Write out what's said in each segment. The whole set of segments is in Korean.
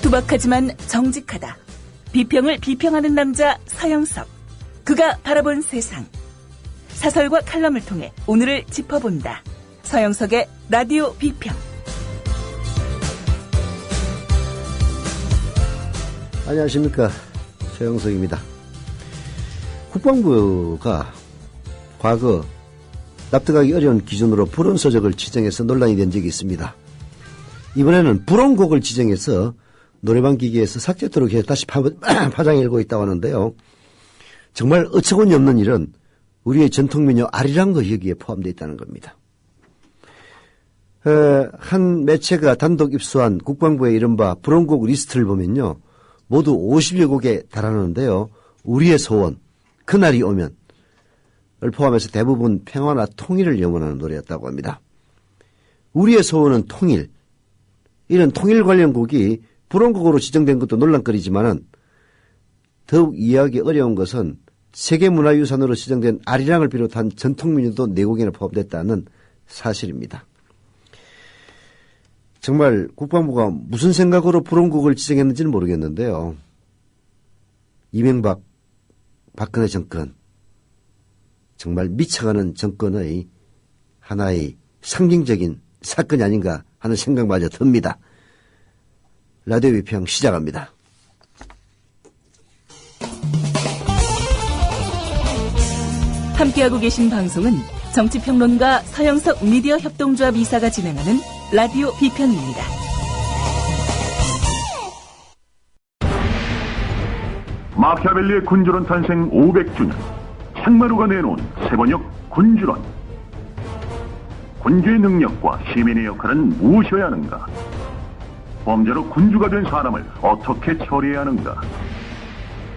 투박하지만 정직하다. 비평을 비평하는 남자 서영석. 그가 바라본 세상. 사설과 칼럼을 통해 오늘을 짚어본다. 서영석의 라디오 비평. 안녕하십니까, 서영석입니다. 국방부가 과거 납득하기 어려운 기준으로 불온서적을 지정해서 논란이 된 적이 있습니다. 이번에는 불온곡을 지정해서 노래방 기기에서 삭제토록 해서 다시 파장이 일고 있다고 하는데요. 정말 어처구니 없는 일은 우리의 전통민요 아리랑도 여기에 포함되어 있다는 겁니다. 한 매체가 단독 입수한 국방부의 이른바 불온곡 리스트를 보면요, 모두 50여 곡에 달하는데요. 우리의 소원, 그날이 오면 을 포함해서 대부분 평화나 통일을 염원하는 노래였다고 합니다. 우리의 소원은 통일. 이런 통일 관련 곡이 불온곡으로 지정된 것도 논란거리지만은 더욱 이해하기 어려운 것은 세계문화유산으로 지정된 아리랑을 비롯한 전통민요도 4곡이나 포함됐다는 사실입니다. 정말 국방부가 무슨 생각으로 불온곡을 지정했는지는 모르겠는데요. 이명박, 박근혜 정권, 정말 미쳐가는 정권의 하나의 상징적인 사건이 아닌가 하는 생각마저 듭니다. 라디오 비평 시작합니다. 함께하고 계신 방송은 정치평론가 서영석 미디어 협동조합 이사가 진행하는 라디오 비평입니다. 마키아벨리의 군주론 탄생 500주년, 책마루가 내놓은 세번역 군주론. 군주의 능력과 시민의 역할은 무엇이어야 하는가? 범죄로 군주가 된 사람을 어떻게 처리해야 하는가?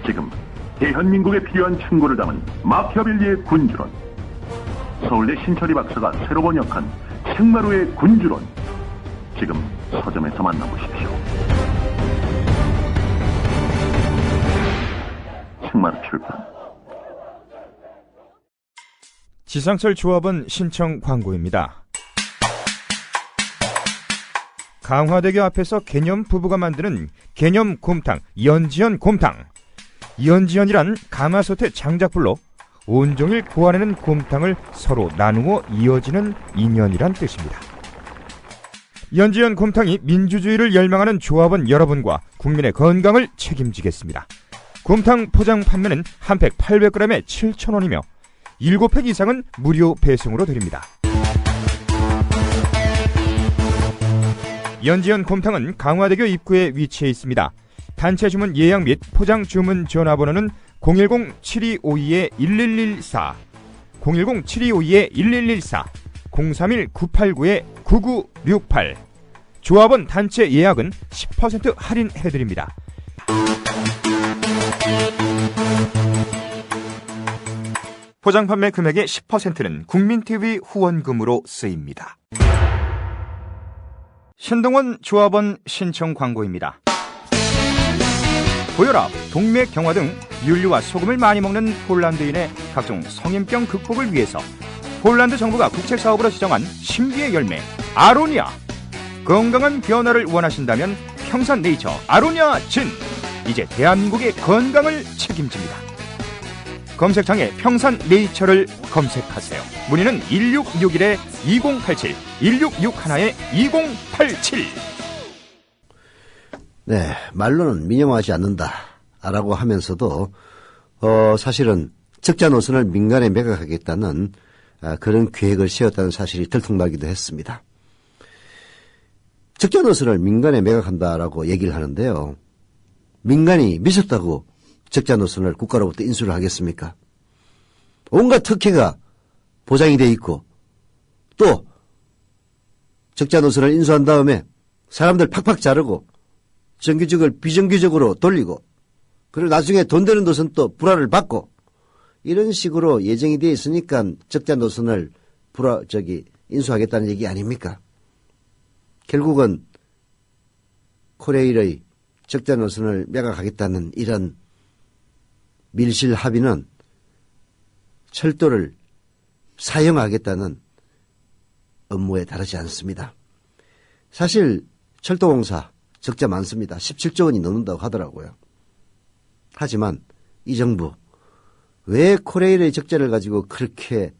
지금 대한민국에 필요한 충고를 담은 마키아벨리의 군주론. 서울대 신철이 박사가 새로 번역한 책마루의 군주론. 지금 서점에서 만나보십시오. 책마루 출판. 지상철 조합원 신청 광고입니다. 강화대교 앞에서 개념 부부가 만드는 개념 곰탕, 연지연 곰탕. 연지연이란 가마솥의 장작불로 온종일 구워내는 곰탕을 서로 나누어 이어지는 인연이란 뜻입니다. 연지연 곰탕이 민주주의를 열망하는 조합원 여러분과 국민의 건강을 책임지겠습니다. 곰탕 포장 판매는 한 팩 800g에 7,000원이며 7팩 이상은 무료 배송으로 드립니다. 연지연 곰탕은 강화대교 입구에 위치해 있습니다. 단체 주문 예약 및 포장 주문 전화번호는 010-7252-1114, 010-7252-1114, 031-989-9968. 조합원 단체 예약은 10% 할인해드립니다. 포장 판매 금액의 10%는 국민TV 후원금으로 쓰입니다. 신동원 조합원 신청 광고입니다. 고혈압, 동맥 경화 등 윤리와 소금을 많이 먹는 폴란드인의 각종 성인병 극복을 위해서 폴란드 정부가 국책사업으로 지정한 신비의 열매 아로니아. 건강한 변화를 원하신다면 평산네이처 아로니아 진. 이제 대한민국의 건강을 책임집니다. 검색창에 평산네이처를 검색하세요. 문의는 1661-2087, 1661-2087. 네, 말로는 민영화하지 않는다라고 하면서도 사실은 적자 노선을 민간에 매각하겠다는 그런 계획을 세웠다는 사실이 들통나기도 했습니다. 적자 노선을 민간에 매각한다라고 얘기를 하는데요. 민간이 미쳤다고 적자 노선을 국가로부터 인수를 하겠습니까? 온갖 특혜가 보장이 돼 있고 또 적자 노선을 인수한 다음에 사람들 팍팍 자르고 정규직을 비정규직으로 돌리고 그리고 나중에 돈 되는 노선 또 불화를 받고 이런 식으로 예정이 되어 있으니까 적자 노선을 인수하겠다는 얘기 아닙니까? 결국은 코레일의 적자 노선을 매각하겠다는 이런 밀실 합의는 철도를 사용하겠다는 업무에 다르지 않습니다. 사실 철도공사, 적자 많습니다. 17조 원이 넘는다고 하더라고요. 하지만 이 정부 왜 코레일의 적자를 가지고 그렇게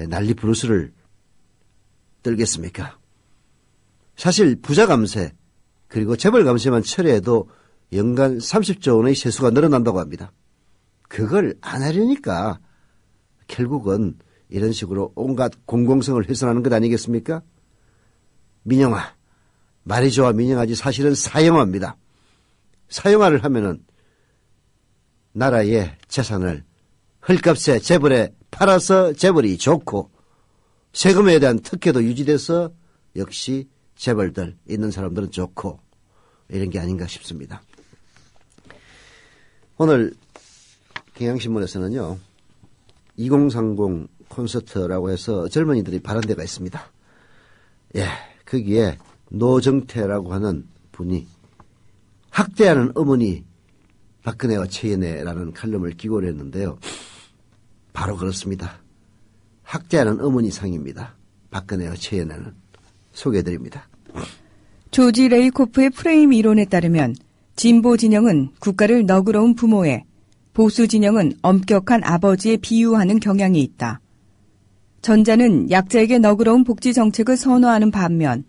난리 부르스를 떨겠습니까? 사실 부자 감세 그리고 재벌 감세만 처리해도 연간 30조 원의 세수가 늘어난다고 합니다. 그걸 안 하려니까 결국은 이런 식으로 온갖 공공성을 훼손하는 것 아니겠습니까? 민영화, 말이 좋아 민영화지 사실은 사형화입니다. 사형화를 하면은 나라의 재산을 헐값에 재벌에 팔아서 재벌이 좋고 세금에 대한 특혜도 유지돼서 역시 재벌들 있는 사람들은 좋고 이런 게 아닌가 싶습니다. 오늘 경향신문에서는요. 2030 콘서트라고 해서 젊은이들이 발언대가 있습니다. 예, 거기에 노정태라고 하는 분이 학대하는 어머니 박근혜와 최연애라는 칼럼을 기고를 했는데요. 바로 그렇습니다. 학대하는 어머니 상입니다. 박근혜와 최연애는. 소개해드립니다. 조지 레이코프의 프레임 이론에 따르면 진보 진영은 국가를 너그러운 부모에, 보수 진영은 엄격한 아버지에 비유하는 경향이 있다. 전자는 약자에게 너그러운 복지 정책을 선호하는 반면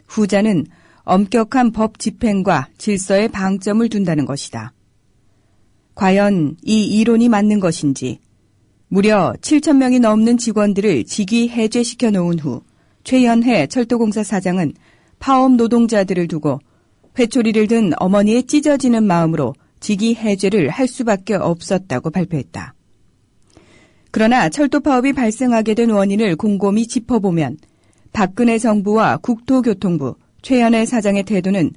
후자는 엄격한 법 집행과 질서에 방점을 둔다는 것이다. 과연 이 이론이 맞는 것인지 무려 7,000명이 넘는 직원들을 직위 해제시켜 놓은 후 최연해 철도공사 사장은 파업 노동자들을 두고 회초리를 든 어머니의 찢어지는 마음으로 직위 해제를 할 수밖에 없었다고 발표했다. 그러나 철도 파업이 발생하게 된 원인을 곰곰이 짚어보면 박근혜 정부와 국토교통부 최연해 사장의 태도는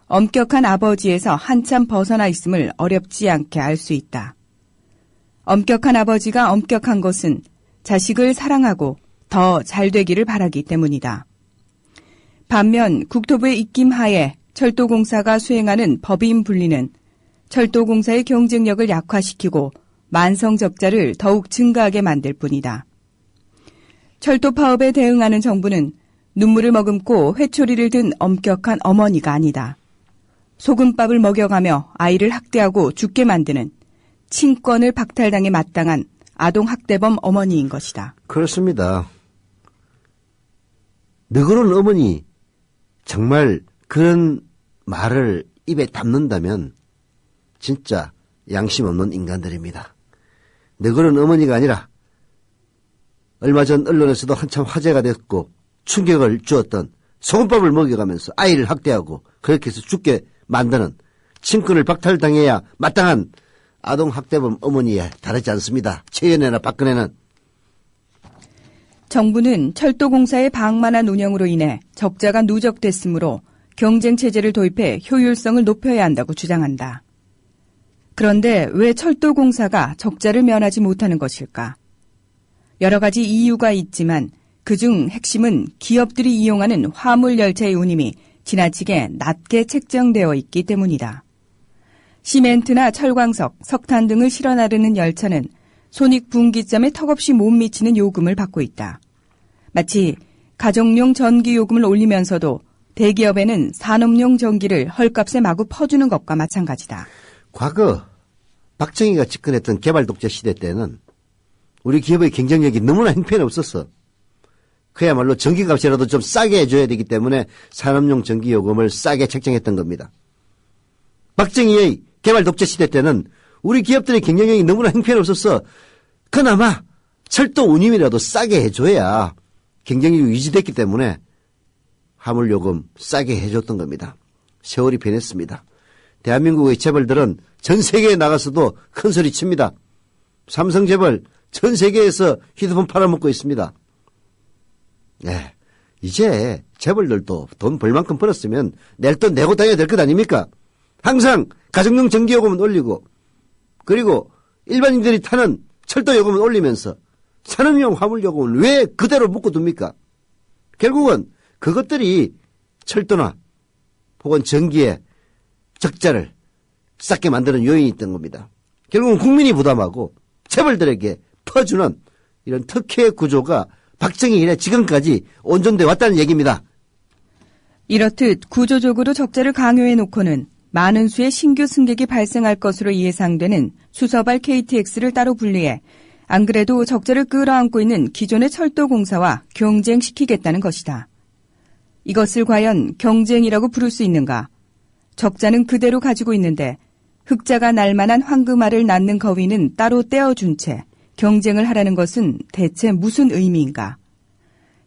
엄격한 아버지에서 한참 벗어나 있음을 어렵지 않게 알 수 있다. 엄격한 아버지가 엄격한 것은 자식을 사랑하고 더 잘되기를 바라기 때문이다. 반면 국토부의 입김하에 철도공사가 수행하는 법인 분리는 철도공사의 경쟁력을 약화시키고 만성적자를 더욱 증가하게 만들 뿐이다. 철도 파업에 대응하는 정부는 눈물을 머금고 회초리를 든 엄격한 어머니가 아니다. 소금밥을 먹여가며 아이를 학대하고 죽게 만드는 친권을 박탈당해 마땅한 아동학대범 어머니인 것이다. 그렇습니다. 너그러운 어머니 정말 그런 말을 입에 담는다면 진짜 양심 없는 인간들입니다. 너그러운 어머니가 아니라 얼마 전 언론에서도 한참 화제가 됐고 충격을 주었던 소금밥을 먹여가면서 아이를 학대하고 그렇게 해서 죽게 만드는 친권을 박탈당해야 마땅한 아동학대범 어머니에 다르지 않습니다. 최연애나 박근혜는. 정부는 철도공사의 방만한 운영으로 인해 적자가 누적됐으므로 경쟁체제를 도입해 효율성을 높여야 한다고 주장한다. 그런데 왜 철도공사가 적자를 면하지 못하는 것일까? 여러 가지 이유가 있지만 그중 핵심은 기업들이 이용하는 화물열차의 운임이 지나치게 낮게 책정되어 있기 때문이다. 시멘트나 철광석, 석탄 등을 실어 나르는 열차는 손익분기점에 턱없이 못 미치는 요금을 받고 있다. 마치 가정용 전기 요금을 올리면서도 대기업에는 산업용 전기를 헐값에 마구 퍼주는 것과 마찬가지다. 과거 박정희가 집권했던 개발독재 시대 때는 우리 기업의 경쟁력이 너무나 형편없었어. 그야말로 전기값이라도 좀 싸게 해줘야 되기 때문에 산업용 전기요금을 싸게 책정했던 겁니다. 박정희의 개발독재 시대 때는 우리 기업들의 경쟁력이 너무나 형편없었어. 그나마 철도 운임이라도 싸게 해줘야 경쟁력이 유지됐기 때문에 화물요금 싸게 해줬던 겁니다. 세월이 변했습니다. 대한민국의 재벌들은 전 세계에 나가서도 큰 소리 칩니다. 삼성재벌 전 세계에서 휴대폰 팔아먹고 있습니다. 네, 이제 재벌들도 돈 벌 만큼 벌었으면 낼 돈 내고 다녀야 될 것 아닙니까? 항상 가정용 전기요금은 올리고 그리고 일반인들이 타는 철도요금은 올리면서 산업용 화물요금은 왜 그대로 묶어둡니까? 결국은 그것들이 철도나 혹은 전기에 적자를 쌓게 만드는 요인이 있던 겁니다. 결국은 국민이 부담하고 재벌들에게 퍼주는 이런 특혜 구조가 박정희 이래 지금까지 온전돼 왔다는 얘기입니다. 이렇듯 구조적으로 적자를 강요해 놓고는 많은 수의 신규 승객이 발생할 것으로 예상되는 수서발 KTX를 따로 분리해 안 그래도 적자를 끌어안고 있는 기존의 철도공사와 경쟁시키겠다는 것이다. 이것을 과연 경쟁이라고 부를 수 있는가? 적자는 그대로 가지고 있는데 흑자가 날 만한 황금알을 낳는 거위는 따로 떼어준 채 경쟁을 하라는 것은 대체 무슨 의미인가?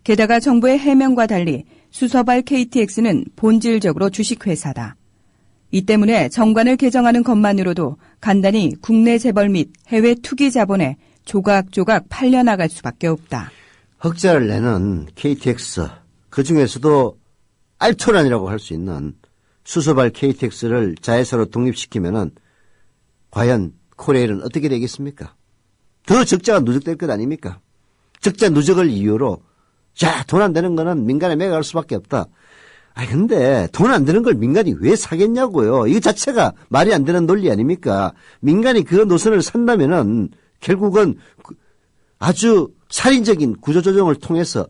게다가 정부의 해명과 달리 수서발 KTX는 본질적으로 주식회사다. 이 때문에 정관을 개정하는 것만으로도 간단히 국내 재벌 및 해외 투기 자본에 조각조각 팔려나갈 수밖에 없다. 흑자를 내는 KTX, 그중에서도 알토란이라고 할 수 있는 수서발 KTX를 자회사로 독립시키면은 과연 코레일은 어떻게 되겠습니까? 더 적자가 누적될 것 아닙니까? 적자 누적을 이유로 자, 돈 안 되는 거는 민간에 매각할 수밖에 없다. 근데 돈 안 되는 걸 민간이 왜 사겠냐고요. 이거 자체가 말이 안 되는 논리 아닙니까? 민간이 그 노선을 산다면은 결국은 아주 살인적인 구조조정을 통해서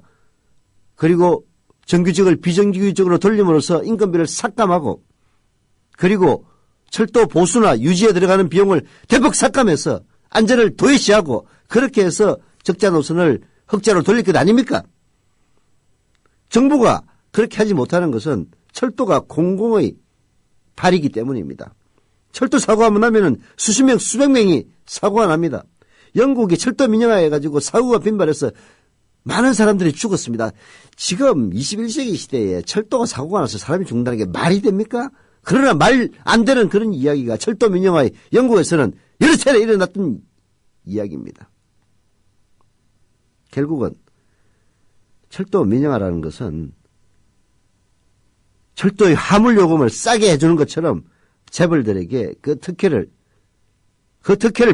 그리고 정규직을 비정규직으로 돌림으로써 인건비를 삭감하고 그리고 철도 보수나 유지에 들어가는 비용을 대폭 삭감해서 안전을 도외시하고 그렇게 해서 적자 노선을 흑자로 돌릴 것 아닙니까? 정부가 그렇게 하지 못하는 것은 철도가 공공의 발이기 때문입니다. 철도 사고가 나면은 수십 명, 수백 명이 사고가 납니다. 영국이 철도 민영화 해가지고 사고가 빈발해서 많은 사람들이 죽었습니다. 지금 21세기 시대에 철도가 사고가 나서 사람이 죽는다는 게 말이 됩니까? 그러나 말 안 되는 그런 이야기가 철도 민영화에 영국에서는 여러 차례 일어났던 이야기입니다. 결국은 철도 민영화라는 것은 철도의 화물 요금을 싸게 해주는 것처럼 재벌들에게 그 특혜를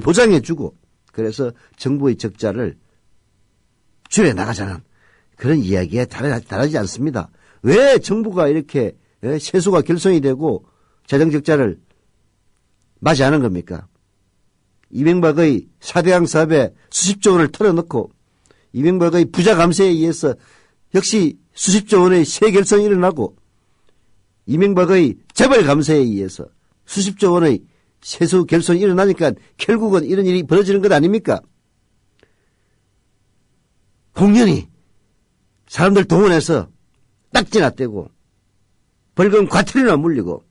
보장해주고 그래서 정부의 적자를 줄여나가자는 그런 이야기에 달하지 않습니다. 왜 정부가 이렇게 세수가 결손이 되고 재정적자를 맞이하는 겁니까? 이명박의 4대강 사업에 수십조 원을 털어넣고 이명박의 부자 감세에 의해서 역시 수십조 원의 세결손이 일어나고 이명박의 재벌 감세에 의해서 수십조 원의 세수 결손이 일어나니까 결국은 이런 일이 벌어지는 것 아닙니까? 공연히 사람들 동원해서 딱지나 떼고 벌금 과태료나 물리고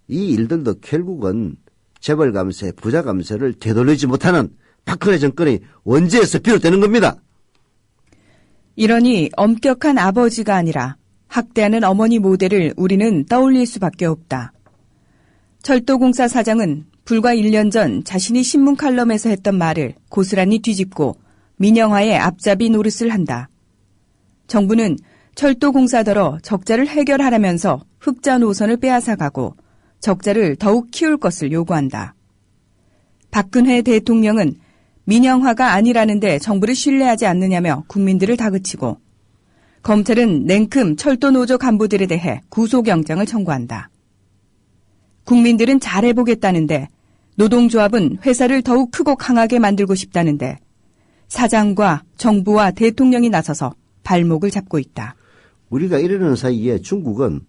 이 일들도 결국은 재벌 감세, 부자 감세를 되돌리지 못하는 박근혜 정권의 원죄에서 비롯되는 겁니다. 이러니 엄격한 아버지가 아니라 학대하는 어머니 모델을 우리는 떠올릴 수밖에 없다. 철도공사 사장은 불과 1년 전 자신이 신문 칼럼에서 했던 말을 고스란히 뒤집고 민영화의 앞잡이 노릇을 한다. 정부는 철도공사더러 적자를 해결하라면서 흑자 노선을 빼앗아가고 적자를 더욱 키울 것을 요구한다. 박근혜 대통령은 민영화가 아니라는데 정부를 신뢰하지 않느냐며 국민들을 다그치고 검찰은 냉큼 철도노조 간부들에 대해 구속영장을 청구한다. 국민들은 잘해보겠다는데 노동조합은 회사를 더욱 크고 강하게 만들고 싶다는데 사장과 정부와 대통령이 나서서 발목을 잡고 있다. 우리가 이러는 사이에 중국은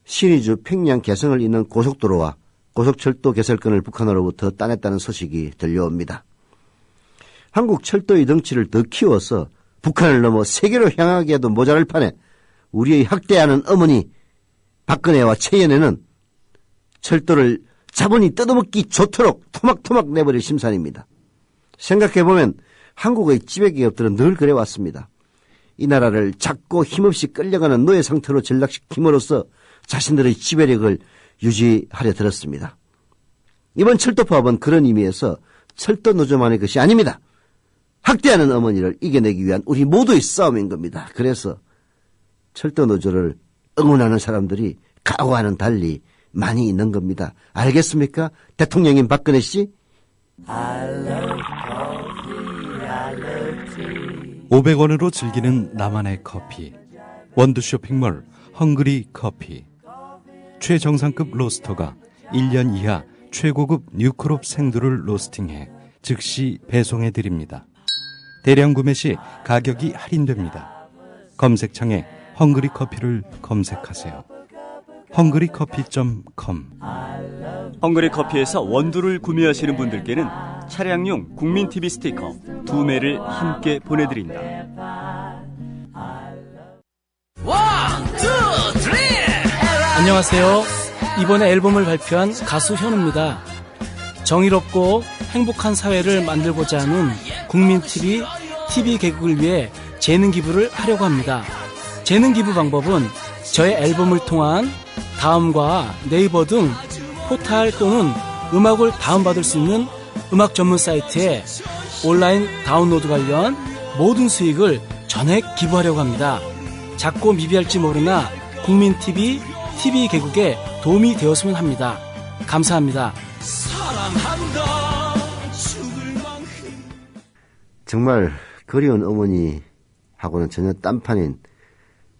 신의주 평양 개성을 잇는 고속도로와 고속철도 개설권을 북한으로부터 따냈다는 소식이 들려옵니다. 한국 철도의 덩치를 더 키워서 북한을 넘어 세계로 향하게 해도 모자랄 판에 우리의 학대하는 어머니 박근혜와 최연애는 철도를 자본이 뜯어먹기 좋도록 토막토막 내버릴 심산입니다. 생각해보면 한국의 지배기업들은 늘 그래왔습니다. 이 나라를 작고 힘없이 끌려가는 노예 상태로 전락시킴으로써 자신들의 지배력을 유지하려 들었습니다. 이번 철도파업은 그런 의미에서 철도노조만의 것이 아닙니다. 학대하는 어머니를 이겨내기 위한 우리 모두의 싸움인 겁니다. 그래서 철도노조를 응원하는 사람들이 각오와는 달리 많이 있는 겁니다. 알겠습니까? 대통령인 박근혜 씨? 500원으로 즐기는 나만의 커피. 원두 쇼핑몰 헝그리 커피. 최정상급 로스터가 1년 이하 최고급 뉴크롭 생두를 로스팅해 즉시 배송해드립니다. 대량 구매 시 가격이 할인됩니다. 검색창에 헝그리 커피를 검색하세요. 헝그리커피.com. 헝그리 커피에서 원두를 구매하시는 분들께는 차량용 국민TV 스티커 2매를 함께 보내드립니다. 안녕하세요. 이번에 앨범을 발표한 가수 현우입니다. 정의롭고 행복한 사회를 만들고자 하는 국민TV TV 개국을 위해 재능 기부를 하려고 합니다. 재능 기부 방법은 저의 앨범을 통한 다음과 네이버 등 포탈 또는 음악을 다운받을 수 있는 음악 전문 사이트에 온라인 다운로드 관련 모든 수익을 전액 기부하려고 합니다. 작고 미비할지 모르나 국민TV TV 개국에 도움이 되었으면 합니다. 감사합니다. 정말 그리운 어머니하고는 전혀 딴판인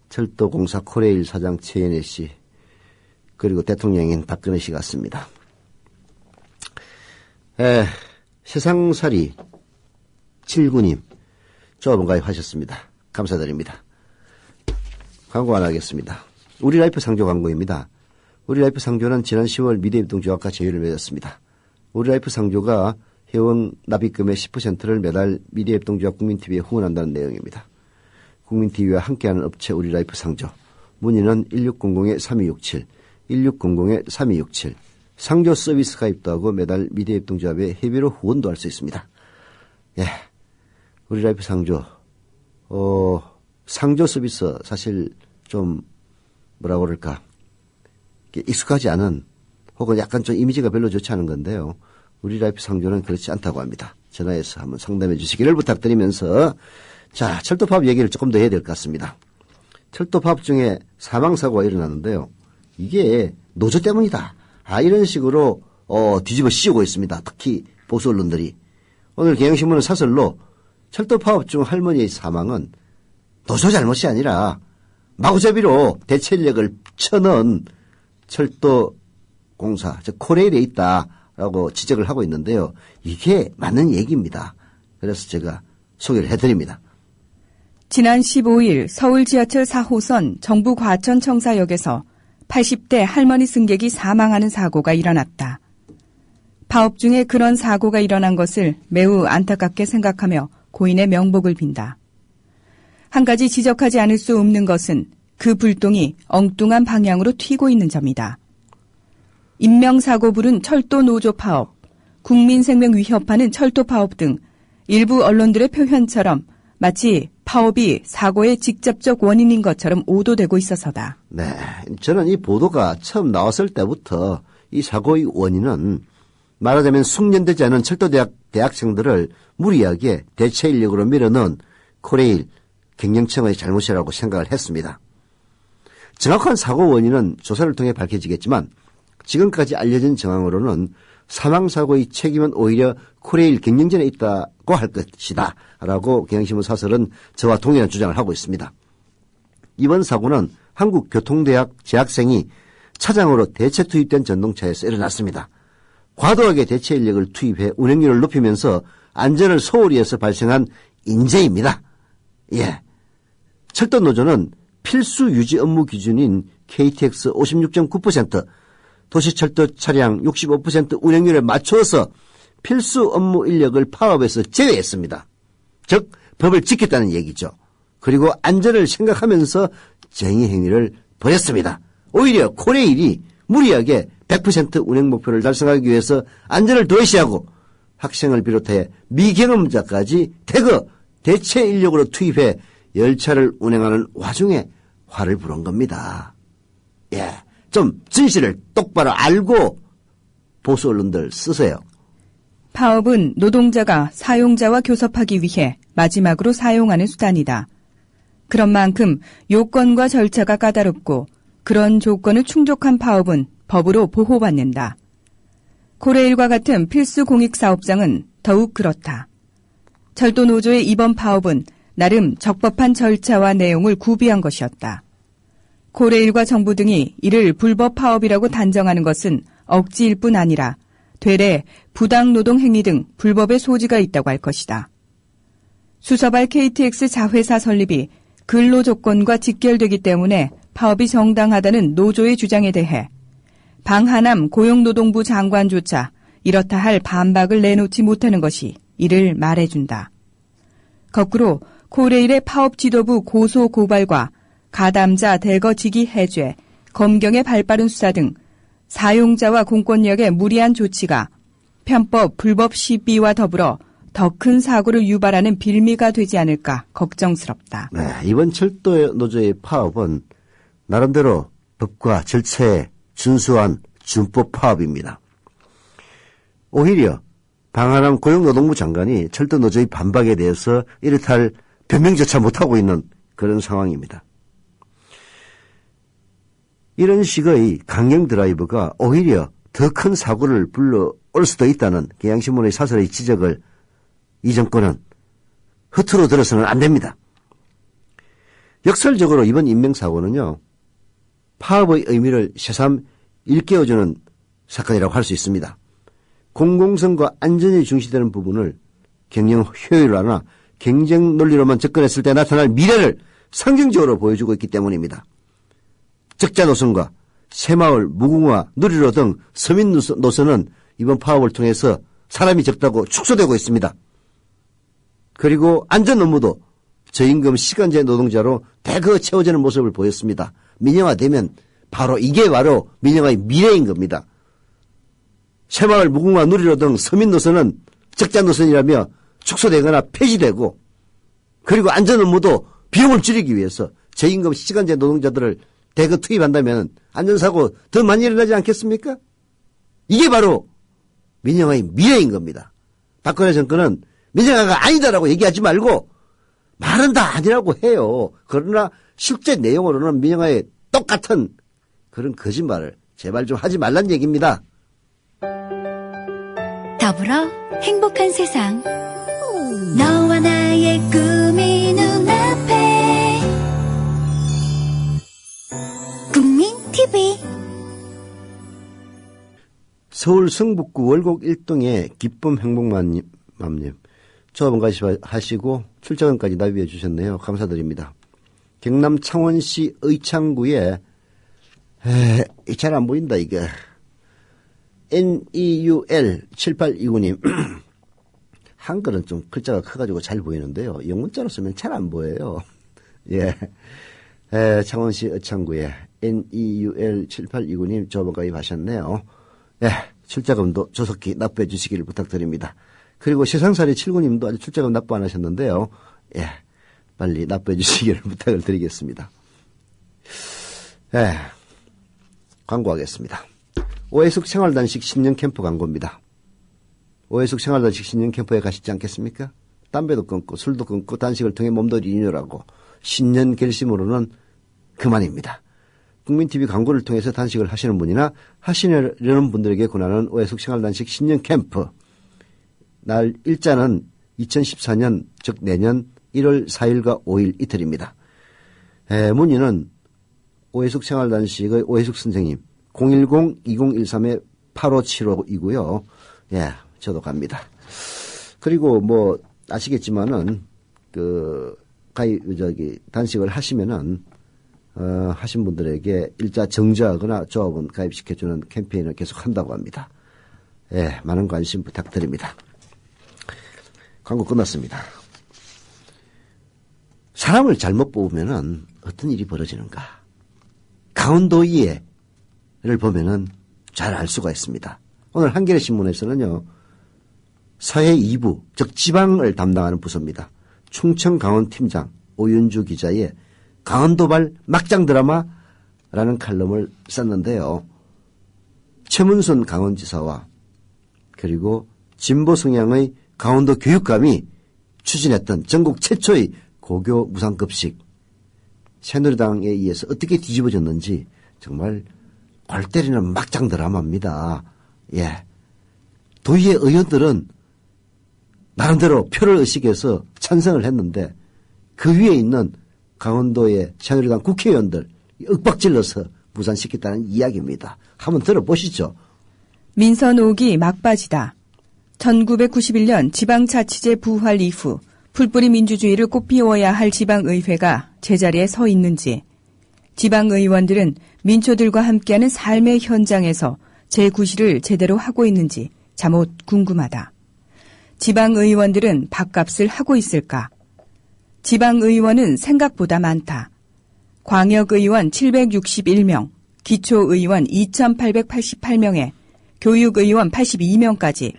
철도공사 코레일 사장 최연애 씨, 그리고 대통령인 박근혜 씨 같습니다. 세상살이 79님 조합원 가입하셨습니다. 감사드립니다. 광고 안 하겠습니다. 우리라이프 상조 광고입니다. 우리라이프 상조는 지난 10월 미래협동조합과 제휴를 맺었습니다. 우리라이프 상조가 회원 납입금의 10%를 매달 미래협동조합 국민TV에 후원한다는 내용입니다. 국민TV와 함께하는 업체 우리라이프 상조. 문의는 1600-3267, 1600-3267. 상조 서비스 가입도 하고 매달 미래협동조합에 회비로 후원도 할 수 있습니다. 예, 우리라이프 상조. 상조 서비스 사실 좀 뭐라고 그럴까, 익숙하지 않은, 혹은 약간 좀 이미지가 별로 좋지 않은 건데요. 우리라이프 상조는 그렇지 않다고 합니다. 전화해서 한번 상담해 주시기를 부탁드리면서, 자, 철도파업 얘기를 조금 더 해야 될 것 같습니다. 철도파업 중에 사망사고가 일어났는데요. 이게 노조 때문이다. 이런 식으로 뒤집어 씌우고 있습니다. 특히 보수 언론들이. 오늘 경향신문은 사설로 철도파업 중 할머니의 사망은 노조 잘못이 아니라 마구잡이로 대체 인력을 쳐넣은 철도공사, 즉 코레일에 있다라고 지적을 하고 있는데요. 이게 맞는 얘기입니다. 그래서 제가 소개를 해드립니다. 지난 15일 서울 지하철 4호선 정부 과천청사역에서 80대 할머니 승객이 사망하는 사고가 일어났다. 파업 중에 그런 사고가 일어난 것을 매우 안타깝게 생각하며 고인의 명복을 빈다. 한 가지 지적하지 않을 수 없는 것은 그 불똥이 엉뚱한 방향으로 튀고 있는 점이다. 인명사고 부른 철도 노조 파업, 국민 생명 위협하는 철도 파업 등 일부 언론들의 표현처럼 마치 파업이 사고의 직접적 원인인 것처럼 오도되고 있어서다. 네, 저는 이 보도가 처음 나왔을 때부터 이 사고의 원인은 말하자면 숙련되지 않은 철도대학 대학생들을 무리하게 대체 인력으로 밀어넣은 코레일 경영청의 잘못이라고 생각을 했습니다. 정확한 사고 원인은 조사를 통해 밝혀지겠지만 지금까지 알려진 정황으로는 사망사고의 책임은 오히려 코레일 경영진에 있다고 할 것이다 라고 경향신문 사설은 저와 동일한 주장을 하고 있습니다. 이번 사고는 한국교통대학 재학생이 차장으로 대체 투입된 전동차에서 일어났습니다. 과도하게 대체 인력을 투입해 운행률을 높이면서 안전을 소홀히 해서 발생한 인재입니다. 예. 철도노조는 필수 유지 업무 기준인 KTX 56.9%, 도시철도 차량 65% 운행률에 맞춰서 필수 업무 인력을 파업에서 제외했습니다. 즉 법을 지켰다는 얘기죠. 그리고 안전을 생각하면서 쟁의 행위를 벌였습니다. 오히려 코레일이 무리하게 100% 운행 목표를 달성하기 위해서 안전을 도외시하고 학생을 비롯해 미경험자까지 대거 대체 인력으로 투입해 열차를 운행하는 와중에 화를 부른 겁니다. 예, 좀 진실을 똑바로 알고 보수 언론들 쓰세요. 파업은 노동자가 사용자와 교섭하기 위해 마지막으로 사용하는 수단이다. 그런 만큼 요건과 절차가 까다롭고 그런 조건을 충족한 파업은 법으로 보호받는다. 코레일과 같은 필수 공익사업장은 더욱 그렇다. 철도노조의 이번 파업은 나름 적법한 절차와 내용을 구비한 것이었다. 코레일과 정부 등이 이를 불법 파업이라고 단정하는 것은 억지일 뿐 아니라 되레 부당노동 행위 등 불법의 소지가 있다고 할 것이다. 수서발 KTX 자회사 설립이 근로 조건과 직결되기 때문에 파업이 정당하다는 노조의 주장에 대해 방하남 고용노동부 장관조차 이렇다 할 반박을 내놓지 못하는 것이 이를 말해준다. 거꾸로 코레일의 파업 지도부 고소 고발과 가담자 대거 직위 해제, 검경의 발빠른 수사 등 사용자와 공권력의 무리한 조치가 편법, 불법 시비와 더불어 더 큰 사고를 유발하는 빌미가 되지 않을까 걱정스럽다. 네, 이번 철도 노조의 파업은 나름대로 법과 절차에 준수한 준법 파업입니다. 오히려 방하남 고용노동부 장관이 철도 노조의 반박에 대해서 이렇다 할 변명조차 못하고 있는 그런 상황입니다. 이런 식의 강경 드라이브가 오히려 더 큰 사고를 불러올 수도 있다는 경향신문의 사설의 지적을 이 정권은 허투루 들어서는 안 됩니다. 역설적으로 이번 인명사고는요, 파업의 의미를 새삼 일깨워주는 사건이라고 할 수 있습니다. 공공성과 안전이 중시되는 부분을 경영 효율화나 경쟁 논리로만 접근했을 때 나타날 미래를 상징적으로 보여주고 있기 때문입니다. 적자 노선과 새마을, 무궁화, 누리로 등 서민 노선은 이번 파업을 통해서 사람이 적다고 축소되고 있습니다. 그리고 안전 업무도 저임금 시간제 노동자로 대거 채워지는 모습을 보였습니다. 민영화되면 이게 바로 민영화의 미래인 겁니다. 새마을, 무궁화, 누리로 등 서민 노선은 적자 노선이라며 축소되거나 폐지되고, 그리고 안전 업무도 비용을 줄이기 위해서 저임금 시간제 노동자들을 대거 투입한다면 안전사고 더 많이 일어나지 않겠습니까? 이게 바로 민영화의 미래인 겁니다. 박근혜 정권은 민영화가 아니다라고 얘기하지 말고 말은 다 아니라고 해요. 그러나 실제 내용으로는 민영화에 똑같은 그런 거짓말을 제발 좀 하지 말란 얘기입니다. 더불어 행복한 세상, 너와 나의 꿈이 눈앞에. 국민TV. 서울 성북구 월곡 1동의 기쁨 행복맘님, 조합원까지 하시고 출장원까지 나비해 주셨네요. 감사드립니다. 경남 창원시 의창구에 잘 안 보인다 이게. NEUL 7829님. 한글은 좀 글자가 커가지고 잘 보이는데요. 영문자로 쓰면 잘 안 보여요. 예. 창원시 의창구에 NEUL 7829님 조합원 가입하셨네요. 예. 출자금도 조속히 납부해 주시기를 부탁드립니다. 그리고 세상살이 79님도 아직 출자금 납부 안 하셨는데요. 예. 빨리 납부해 주시기를 부탁을 드리겠습니다. 예. 광고하겠습니다. 오해숙 생활단식 신년 캠프 광고입니다. 오해숙 생활단식 신년 캠프에 가시지 않겠습니까? 담배도 끊고 술도 끊고 단식을 통해 몸도 리뉴얼하고 신년 결심으로는 그만입니다. 국민TV 광고를 통해서 단식을 하시는 분이나 하시려는 분들에게 권하는 오해숙 생활단식 신년 캠프. 날 일자는 2014년 즉 내년 1월 4일과 5일 이틀입니다. 문의는 오해숙 생활단식의 오해숙 선생님 010-2013-8575이고요. 예, 저도 갑니다. 그리고 뭐 아시겠지만은 단식을 하시면은 하신 분들에게 일자 정지하거나 조합원 가입시켜주는 캠페인을 계속 한다고 합니다. 예, 많은 관심 부탁드립니다. 광고 끝났습니다. 사람을 잘못 뽑으면은 어떤 일이 벌어지는가? 강원도의회를 보면은 잘 알 수가 있습니다. 오늘 한겨레 신문에서는요, 서해 2부, 즉 지방을 담당하는 부서입니다. 충청 강원 팀장 오윤주 기자의 강원도발 막장 드라마라는 칼럼을 썼는데요. 최문순 강원지사와 그리고 진보 성향의 강원도 교육감이 추진했던 전국 최초의 고교 무상급식, 새누리당에 의해서 어떻게 뒤집어졌는지 정말 골 때리는 막장 드라마입니다. 예. 도의회 의원들은 나름대로 표를 의식해서 찬성을 했는데 그 위에 있는 강원도의 새누리당 국회의원들 윽박질러서 무산시켰다는 이야기입니다. 한번 들어보시죠. 민선 5기 막바지다. 1991년 지방자치제 부활 이후 풀뿌리 민주주의를 꽃피워야 할 지방의회가 제자리에 서 있는지, 지방의원들은 민초들과 함께하는 삶의 현장에서 제9시를 제대로 하고 있는지 잠옷 궁금하다. 지방의원들은 밥값을 하고 있을까? 지방의원은 생각보다 많다. 광역의원 761명, 기초의원 2888명에 교육의원 82명까지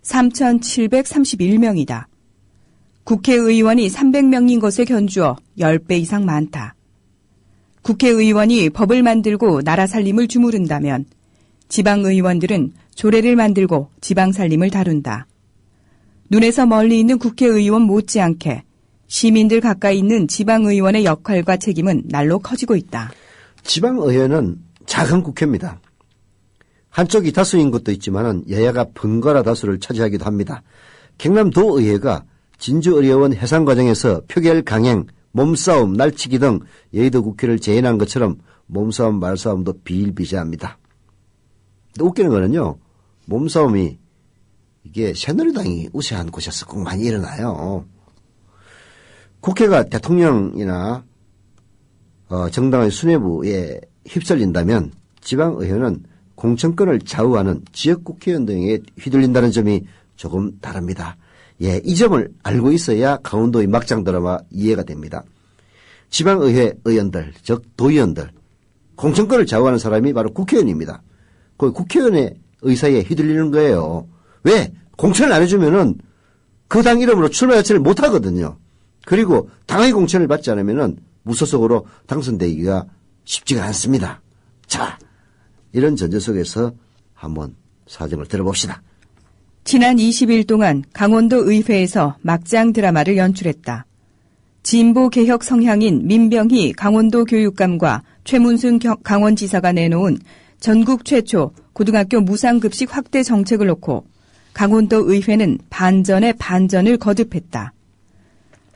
3731명이다. 국회의원이 300명인 것에 견주어 10배 이상 많다. 국회의원이 법을 만들고 나라 살림을 주무른다면 지방의원들은 조례를 만들고 지방살림을 다룬다. 눈에서 멀리 있는 국회의원 못지않게 시민들 가까이 있는 지방의원의 역할과 책임은 날로 커지고 있다. 지방의회는 작은 국회입니다. 한쪽이 다수인 것도 있지만 여야가 번갈아 다수를 차지하기도 합니다. 경남도의회가 진주의료원 해산 과정에서 표결 강행, 몸싸움, 날치기 등 여의도 국회를 재현한 것처럼 몸싸움, 말싸움도 비일비재합니다. 근데 웃기는 거는요, 몸싸움이 이게 새누리당이 우세한 곳에서 꼭 많이 일어나요. 국회가 대통령이나 정당의 수뇌부에 휩쓸린다면 지방의회는 공천권을 좌우하는 지역국회의원 등에 휘둘린다는 점이 조금 다릅니다. 예, 이 점을 알고 있어야 강원도의 막장 드라마 이해가 됩니다. 지방의회 의원들, 즉 도의원들, 공천권을 좌우하는 사람이 바로 국회의원입니다. 그 국회의원의 의사에 휘둘리는 거예요. 왜? 공천을 안 해주면은 그 당 이름으로 출마 자체를 못 하거든요. 그리고 당의 공천을 받지 않으면은 무소속으로 당선되기가 쉽지가 않습니다. 자, 이런 전제 속에서 한번 사정을 들어봅시다. 지난 20일 동안 강원도 의회에서 막장 드라마를 연출했다. 진보 개혁 성향인 민병희 강원도 교육감과 최문순 강원지사가 내놓은 전국 최초 고등학교 무상급식 확대 정책을 놓고 강원도 의회는 반전에 반전을 거듭했다.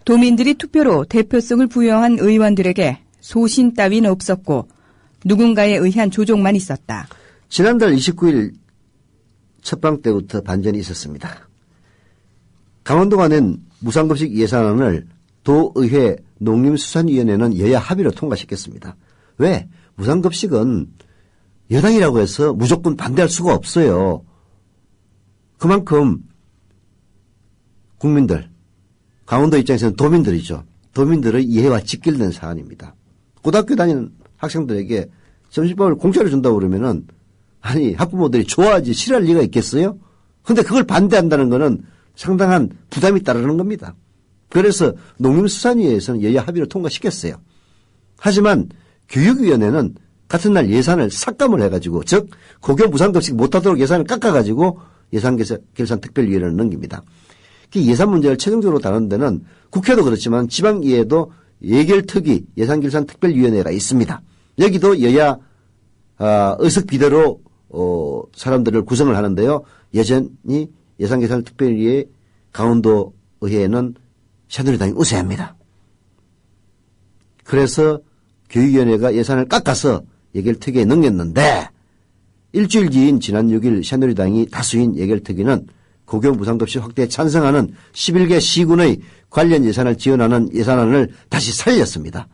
도민들이 투표로 대표성을 부여한 의원들에게 소신 따윈 없었고 누군가에 의한 조종만 있었다. 지난달 29일 첫방 때부터 반전이 있었습니다. 강원도가 낸 무상급식 예산안을 도의회 농림수산위원회는 여야 합의로 통과시켰습니다. 왜? 무상급식은 여당이라고 해서 무조건 반대할 수가 없어요. 그만큼 국민들, 강원도 입장에서는 도민들이죠. 도민들의 이해와 직결된 사안입니다. 고등학교 다니는 학생들에게 점심밥을 공짜로 준다고 그러면은 아니 학부모들이 좋아하지 싫어할 리가 있겠어요? 근데 그걸 반대한다는 거는 상당한 부담이 따르는 겁니다. 그래서 농림수산위에서는 여야 합의로 통과시켰어요. 하지만 교육위원회는 같은 날 예산을 삭감을 해가지고 즉 고교 무상급식 못하도록 예산을 깎아가지고 예산결산특별위원회를 넘깁니다. 예산 문제를 최종적으로 다루는 데는 국회도 그렇지만 지방의회도 예결특위 예산결산특별위원회가 있습니다. 여기도 여야 의석 비대로 사람들을 구성을 하는데요. 여전히 예산결산특별위의 강원도 의회는 새누리당이 우세합니다. 그래서 교육위원회가 예산을 깎아서 예결특위에 넘겼는데 일주일 뒤인 지난 6일 새누리당이 다수인 예결특위는 고교 무상급식 확대에 찬성하는 11개 시군의 관련 예산을 지원하는 예산안을 다시 살렸습니다.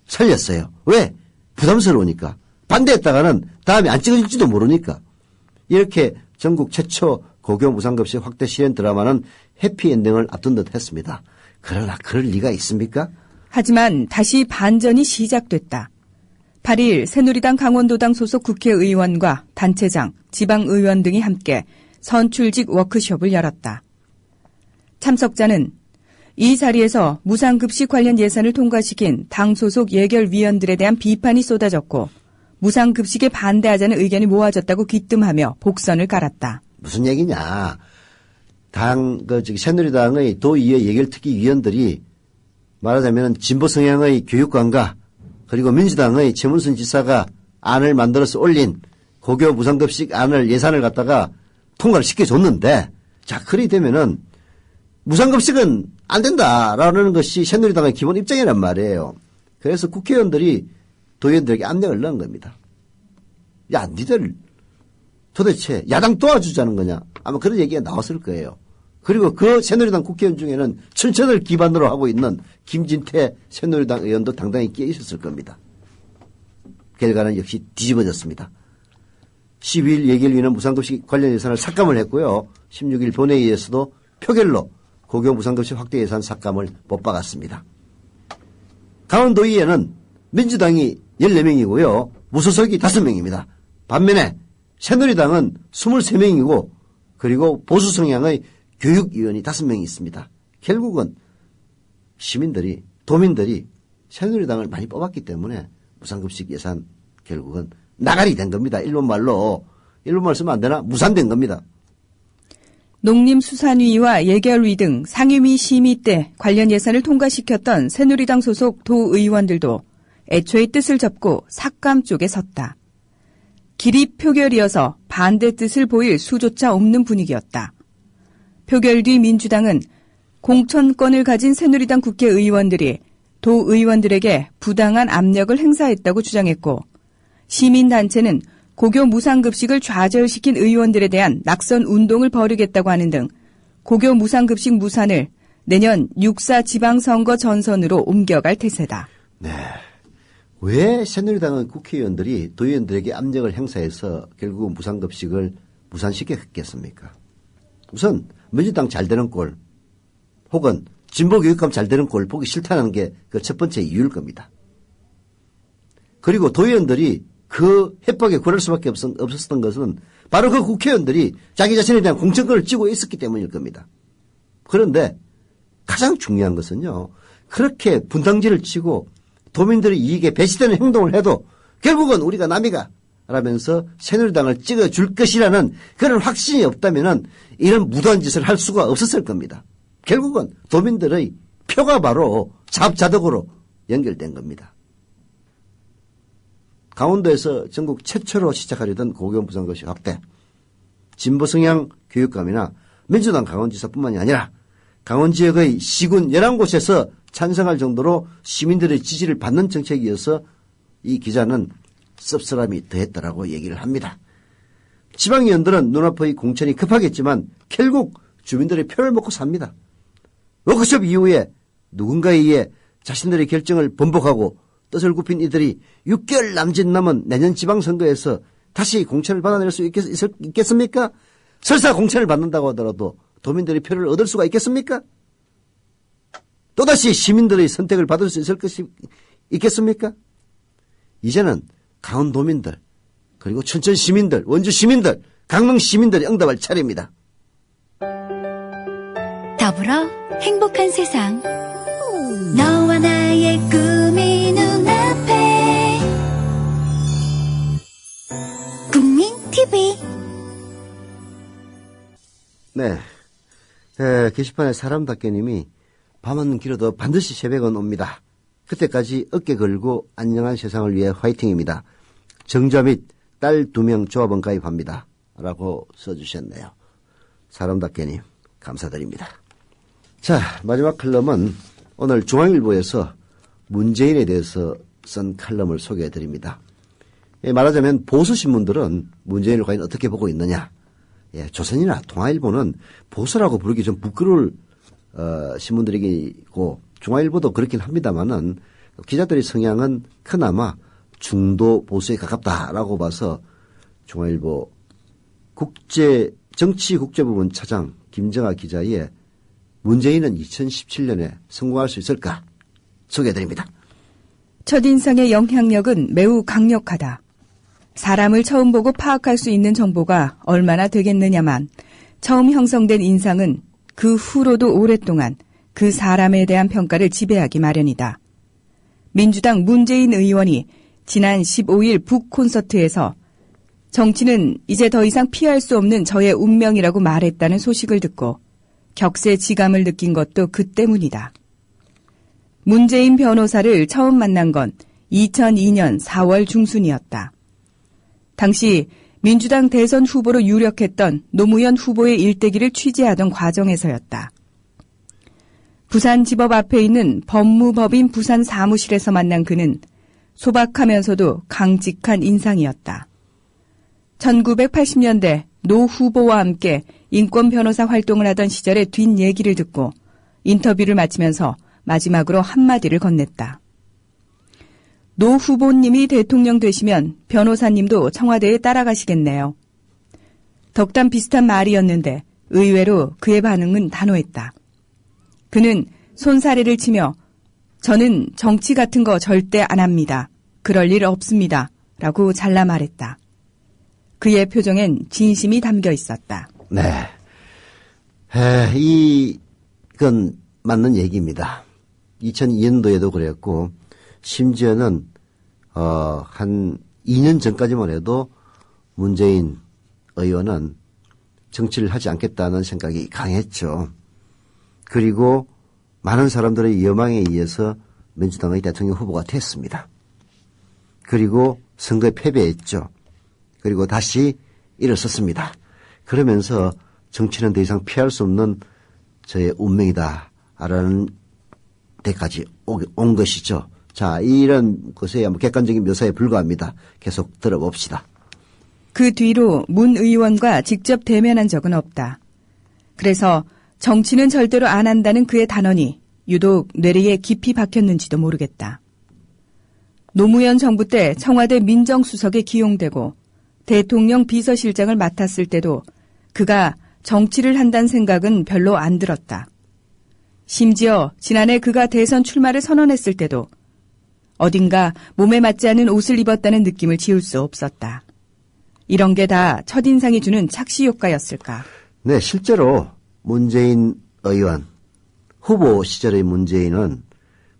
살렸어요. 왜? 부담스러우니까. 반대했다가는 다음에 안 찍어질지도 모르니까. 이렇게 전국 최초 고교 무상급식 확대 실현 드라마는 해피엔딩을 앞둔 듯 했습니다. 그러나 그럴 리가 있습니까? 하지만 다시 반전이 시작됐다. 8일 새누리당 강원도당 소속 국회의원과 단체장, 지방의원 등이 함께 선출직 워크숍을 열었다. 참석자는 이 자리에서 무상급식 관련 예산을 통과시킨 당 소속 예결위원들에 대한 비판이 쏟아졌고 무상급식에 반대하자는 의견이 모아졌다고 귀뜸하며 복선을 깔았다. 무슨 얘기냐. 새누리당의 도의회 예결특위 위원들이 말하자면 진보 성향의 교육관과 그리고 민주당의 최문순 지사가 안을 만들어서 올린 고교 무상급식 안을 예산을 갖다가 통과를 시켜줬는데 자, 그리 되면은 무상급식은 안 된다라는 것이 새누리당의 기본 입장이란 말이에요. 그래서 국회의원들이 도의원들에게 압력을 넣은 겁니다. 야, 니들 도대체 야당 도와주자는 거냐? 아마 그런 얘기가 나왔을 거예요. 그리고 그 새누리당 국회의원 중에는 춘천을 기반으로 하고 있는 김진태 새누리당 의원도 당당히 끼어 있었을 겁니다. 결과는 역시 뒤집어졌습니다. 12일 예결위는 무상급식 관련 예산을 삭감을 했고요. 16일 본회의에서도 표결로 고교 무상급식 확대 예산 삭감을 못 박았습니다. 강원도의회는 민주당이 14명이고요. 무소속이 5명입니다. 반면에 새누리당은 23명이고 그리고 보수 성향의 교육위원이 5명이 있습니다. 결국은 시민들이, 도민들이 새누리당을 많이 뽑았기 때문에 무상급식 예산 결국은 나가리 된 겁니다. 일본말로 쓰면 안 되나? 무산된 겁니다. 농림수산위와 예결위 등 상임위 심의 때 관련 예산을 통과시켰던 새누리당 소속 도의원들도 애초에 뜻을 접고 삭감 쪽에 섰다. 기립 표결이어서 반대 뜻을 보일 수조차 없는 분위기였다. 표결 뒤 민주당은 공천권을 가진 새누리당 국회의원들이 도의원들에게 부당한 압력을 행사했다고 주장했고 시민단체는 고교 무상급식을 좌절시킨 의원들에 대한 낙선 운동을 벌이겠다고 하는 등 고교 무상급식 무산을 내년 6.4 지방선거 전선으로 옮겨갈 태세다. 네. 왜 새누리당은 국회의원들이 도의원들에게 압력을 행사해서 결국은 무상급식을 무산시켰겠습니까? 우선 민주당 잘 되는 꼴 혹은 진보교육감 잘 되는 꼴 보기 싫다는 게 그 첫 번째 이유일 겁니다. 그리고 도의원들이 그 협박에 굴할 수밖에 없었던 것은 바로 그 국회의원들이 자기 자신에 대한 공천권을 쥐고 있었기 때문일 겁니다. 그런데 가장 중요한 것은요. 그렇게 분탕질을 치고 도민들의 이익에 배치되는 행동을 해도 결국은 우리가 남이가 라면서 새누리당을 찍어줄 것이라는 그런 확신이 없다면 이런 무도한 짓을 할 수가 없었을 겁니다. 결국은 도민들의 표가 바로 자업자득으로 연결된 겁니다. 강원도에서 전국 최초로 시작하려던 고교 무상급식 확대, 진보성향 교육감이나 민주당 강원지사뿐만이 아니라 강원 지역의 시군 11곳에서 찬성할 정도로 시민들의 지지를 받는 정책이어서 이 기자는 씁쓸함이 더했다라고 얘기를 합니다. 지방의원들은 눈앞의 공천이 급하겠지만 결국 주민들의 표를 먹고 삽니다. 워크숍 이후에 누군가에 의해 자신들의 결정을 번복하고 뜻을 굽힌 이들이 6개월 남짓 남은 내년 지방선거에서 다시 공천을 받아낼 수 있겠습니까? 설사 공천을 받는다고 하더라도 도민들의 표를 얻을 수가 있겠습니까? 또다시 시민들의 선택을 받을 수 있겠습니까? 이제는 강원도민들, 그리고 춘천 시민들, 원주 시민들, 강릉 시민들이 응답할 차례입니다. 더불어 행복한 세상. 너와 나의 꿈이 눈앞에. 국민 TV. 네. 게시판에 사람답게님이 밤은 길어도 반드시 새벽은 옵니다. 그때까지 어깨 걸고 안녕한 세상을 위해 화이팅입니다. 정자 및 딸 2명 조합원 가입합니다. 라고 써주셨네요. 사람답게님 감사드립니다. 자, 마지막 칼럼은 오늘 중앙일보에서 문재인에 대해서 쓴 칼럼을 소개해드립니다. 말하자면 보수신문들은 문재인을 과연 어떻게 보고 있느냐. 조선이나 동아일보는 보수라고 부르기 좀 부끄러울 신문들이고 중앙일보도 그렇긴 합니다만은 기자들의 성향은 그나마 중도 보수에 가깝다라고 봐서 중앙일보 정치국제부문 차장 김정아 기자의 문재인은 2017년에 성공할 수 있을까 소개해드립니다. 첫인상의 영향력은 매우 강력하다. 사람을 처음 보고 파악할 수 있는 정보가 얼마나 되겠느냐만 처음 형성된 인상은 그 후로도 오랫동안 그 사람에 대한 평가를 지배하기 마련이다. 민주당 문재인 의원이 지난 15일 북 콘서트에서 정치는 이제 더 이상 피할 수 없는 저의 운명이라고 말했다는 소식을 듣고 격세지감을 느낀 것도 그 때문이다. 문재인 변호사를 처음 만난 건 2002년 4월 중순이었다. 당시 민주당 대선 후보로 유력했던 노무현 후보의 일대기를 취재하던 과정에서였다. 부산지법 앞에 있는 법무법인 부산 사무실에서 만난 그는 소박하면서도 강직한 인상이었다. 1980년대 노 후보와 함께 인권 변호사 활동을 하던 시절의 뒷얘기를 듣고 인터뷰를 마치면서 마지막으로 한마디를 건넸다. 노 후보님이 대통령 되시면 변호사님도 청와대에 따라가시겠네요. 덕담 비슷한 말이었는데 의외로 그의 반응은 단호했다. 그는 손사래를 치며 저는 정치 같은 거 절대 안 합니다. 그럴 일 없습니다. 라고 잘라 말했다. 그의 표정엔 진심이 담겨 있었다. 네. 이건 맞는 얘기입니다. 2002년도에도 그랬고, 심지어는, 한 2년 전까지만 해도 문재인 의원은 정치를 하지 않겠다는 생각이 강했죠. 그리고 많은 사람들의 여망에 의해서 민주당의 대통령 후보가 됐습니다. 그리고 선거에 패배했죠. 그리고 다시 일어섰습니다. 그러면서 정치는 더 이상 피할 수 없는 저의 운명이다라는 데까지 온 것이죠. 자, 이런 것에 객관적인 묘사에 불과합니다. 계속 들어봅시다. 그 뒤로 문 의원과 직접 대면한 적은 없다. 그래서 정치는 절대로 안 한다는 그의 단언이 유독 뇌리에 깊이 박혔는지도 모르겠다. 노무현 정부 때 청와대 민정수석에 기용되고 대통령 비서실장을 맡았을 때도 그가 정치를 한다는 생각은 별로 안 들었다. 심지어 지난해 그가 대선 출마를 선언했을 때도 어딘가 몸에 맞지 않는 옷을 입었다는 느낌을 지울 수 없었다. 이런 게 다 첫인상이 주는 착시 효과였을까? 네, 실제로 문재인 의원, 후보 시절의 문재인은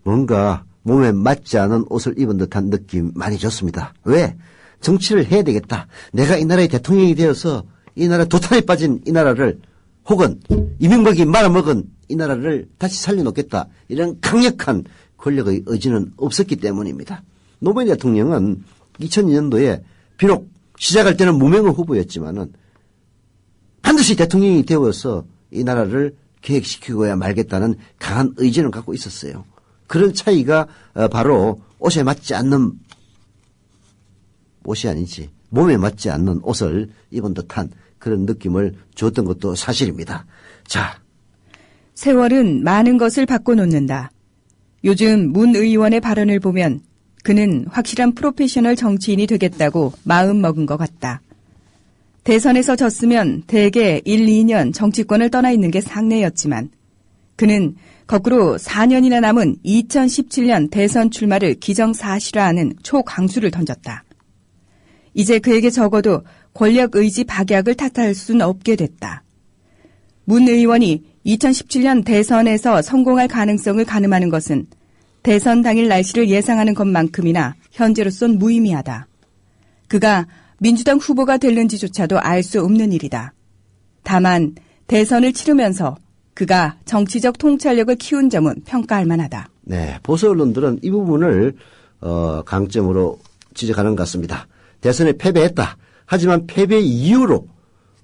뭔가 몸에 맞지 않은 옷을 입은 듯한 느낌 많이 줬습니다. 왜? 정치를 해야 되겠다. 내가 이 나라의 대통령이 되어서 이 나라 도탄에 빠진 이 나라를 혹은 이명박이 말아먹은 이 나라를 다시 살려놓겠다. 이런 강력한 권력의 의지는 없었기 때문입니다. 노무현 대통령은 2002년도에 비록 시작할 때는 무명의 후보였지만은 반드시 대통령이 되어서 이 나라를 개혁시키고야 말겠다는 강한 의지를 갖고 있었어요. 그런 차이가 바로 옷에 맞지 않는 옷이 아니지 몸에 맞지 않는 옷을 입은 듯한 그런 느낌을 줬던 것도 사실입니다. 자, 세월은 많은 것을 바꿔놓는다. 요즘 문 의원의 발언을 보면 그는 확실한 프로페셔널 정치인이 되겠다고 마음먹은 것 같다. 대선에서 졌으면 대개 1, 2년 정치권을 떠나 있는 게 상례였지만 그는 거꾸로 4년이나 남은 2017년 대선 출마를 기정사실화하는 초강수를 던졌다. 이제 그에게 적어도 권력 의지 박약을 탓할 수는 없게 됐다. 문 의원이 2017년 대선에서 성공할 가능성을 가늠하는 것은 대선 당일 날씨를 예상하는 것만큼이나 현재로선 무의미하다. 그가 민주당 후보가 될는지조차도 알 수 없는 일이다. 다만 대선을 치르면서 그가 정치적 통찰력을 키운 점은 평가할 만하다. 네, 보수 언론들은 이 부분을 강점으로 지적하는 것 같습니다. 대선에 패배했다. 하지만 패배 이후로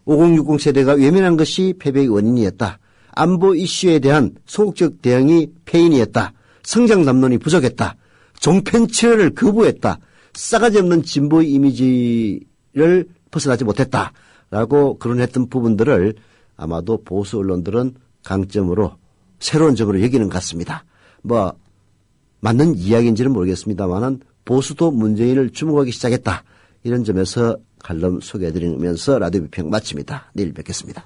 5060 세대가 외면한 것이 패배의 원인이었다. 안보 이슈에 대한 소극적 대응이 패인이었다. 성장 담론이 부족했다. 종편치료를 거부했다. 싸가지 없는 진보의 이미지를 벗어나지 못했다라고 거론했던 부분들을 아마도 보수 언론들은 강점으로 새로운 점으로 여기는 것 같습니다. 뭐 맞는 이야기인지는 모르겠습니다만은 보수도 문재인을 주목하기 시작했다. 이런 점에서 칼럼 소개해드리면서 라디오 비평 마칩니다. 내일 뵙겠습니다.